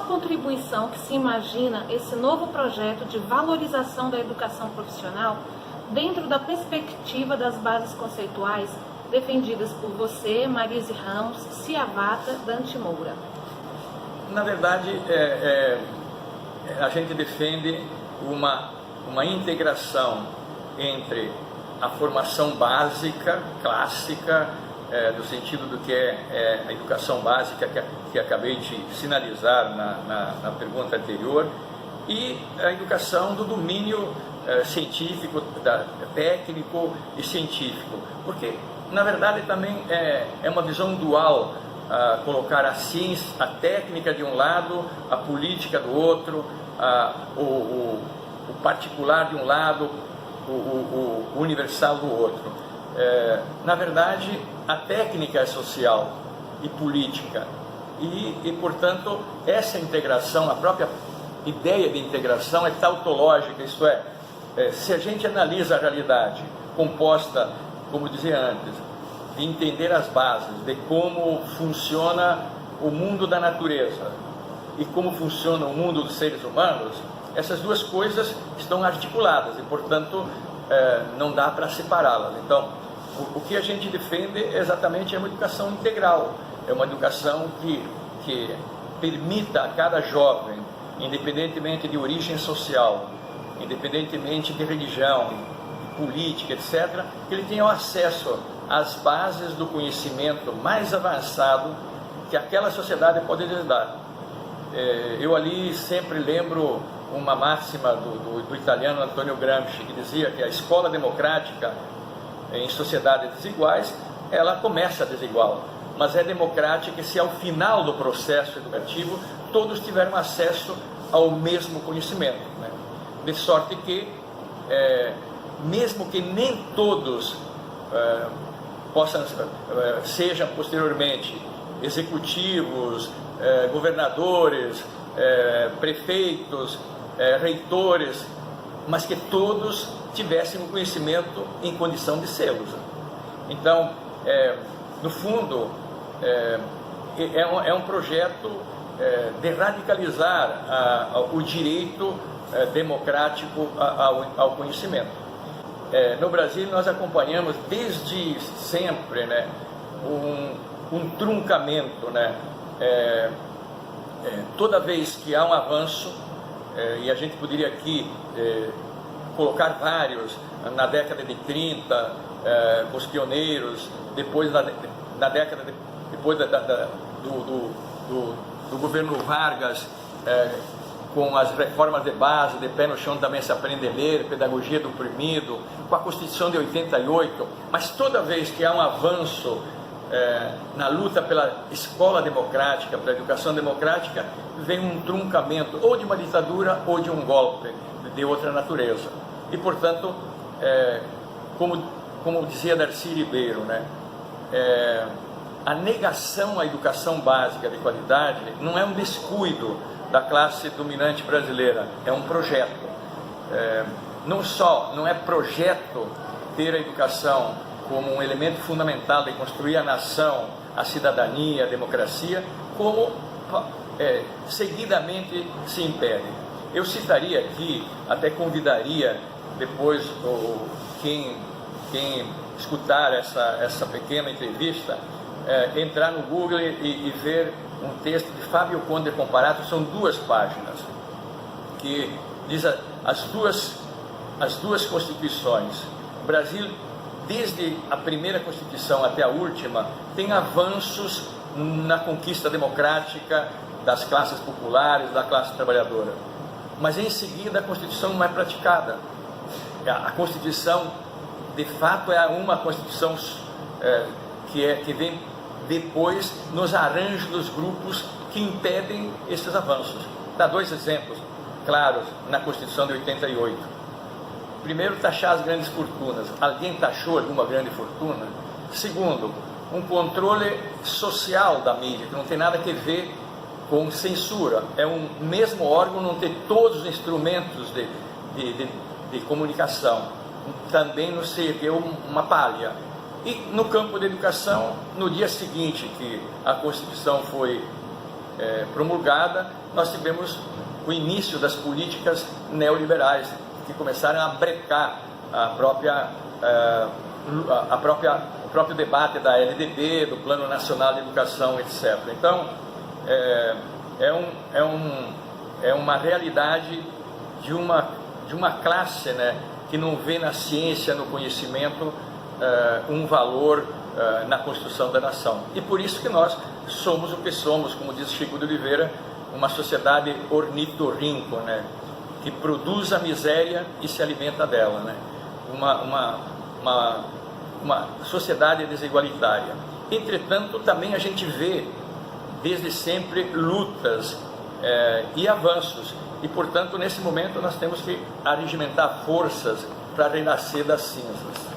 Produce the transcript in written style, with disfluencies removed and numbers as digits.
contribuição que se imagina esse novo projeto de valorização da educação profissional dentro da perspectiva das bases conceituais defendidas por você, Marise Ramos, Ciavata, Dante Moura? Na verdade, a gente defende uma integração entre a formação básica, clássica, no sentido do que é a educação básica que acabei de sinalizar na pergunta anterior, e a educação do domínio científico, técnico e científico, porque na verdade também é uma visão dual, colocar a ciência, a técnica de um lado, a política do outro, o particular de um lado, o universal do outro. Na verdade, a técnica é social e política e portanto, essa integração, a própria ideia de integração é tautológica, isto é, se a gente analisa a realidade composta, como dizia antes, de entender as bases de como funciona o mundo da natureza e como funciona o mundo dos seres humanos, essas duas coisas estão articuladas e, portanto, não dá para separá-las. Então, o que a gente defende é exatamente uma educação integral, é uma educação que permita a cada jovem, independentemente de origem social, independentemente de religião, de política, etc., que ele tenha acesso às bases do conhecimento mais avançado que aquela sociedade pode lhe dar. Eu ali sempre lembro uma máxima do italiano Antonio Gramsci, que dizia que a escola democrática em sociedades desiguais, ela começa desigual, mas é democrática se ao final do processo educativo todos tiveram acesso ao mesmo conhecimento, né? De sorte que, mesmo que nem todos sejam posteriormente executivos, governadores, prefeitos, reitores, mas que todos tivessem o conhecimento em condição de sê-los. Então, no fundo, é um projeto de radicalizar o direito democrático ao conhecimento. No Brasil, nós acompanhamos desde sempre, né, um truncamento, né, toda vez que há um avanço, e a gente poderia aqui colocar vários, na década de 30, os pioneiros, depois na década depois do governo Vargas, com as reformas de base, de pé no chão também se aprende a ler, pedagogia do oprimido, com a Constituição de 88, mas toda vez que há um avanço na luta pela escola democrática, pela educação democrática, vem um truncamento ou de uma ditadura ou de um golpe de outra natureza. E, portanto, como dizia Darcy Ribeiro, né, a negação à educação básica de qualidade não é um descuido da classe dominante brasileira, é um projeto. Não é projeto ter a educação como um elemento fundamental de construir a nação, a cidadania, a democracia, como seguidamente se impede. Eu citaria aqui, até convidaria depois quem escutar essa pequena entrevista, entrar no Google e ver um texto de Fábio Conde Comparato, são 2 páginas, que diz as duas constituições. O Brasil, desde a primeira Constituição até a última, tem avanços na conquista democrática das classes populares, da classe trabalhadora. Mas em seguida a Constituição não é praticada. A Constituição, de fato, é uma Constituição que vem depois nos arranjos dos grupos que impedem esses avanços. Dá 2 exemplos claros na Constituição de 88. Primeiro, taxar as grandes fortunas. Alguém taxou alguma grande fortuna? Segundo, um controle social da mídia, que não tem nada a ver com censura. É um mesmo órgão não ter todos os instrumentos de comunicação. Também nos serviu uma palha. E no campo da educação, no dia seguinte que a Constituição foi promulgada, nós tivemos o início das políticas neoliberais, que começaram a brecar o próprio debate da LDB, do Plano Nacional de Educação, etc. Então, é uma realidade de uma classe, né, que não vê na ciência, no conhecimento, um valor na construção da nação. E por isso que nós somos o que somos, como diz Chico de Oliveira, uma sociedade ornitorrinco, né, que produz a miséria e se alimenta dela, né? Uma sociedade desigualitária. Entretanto, também a gente vê desde sempre lutas e avanços, e portanto nesse momento nós temos que arregimentar forças para renascer das cinzas.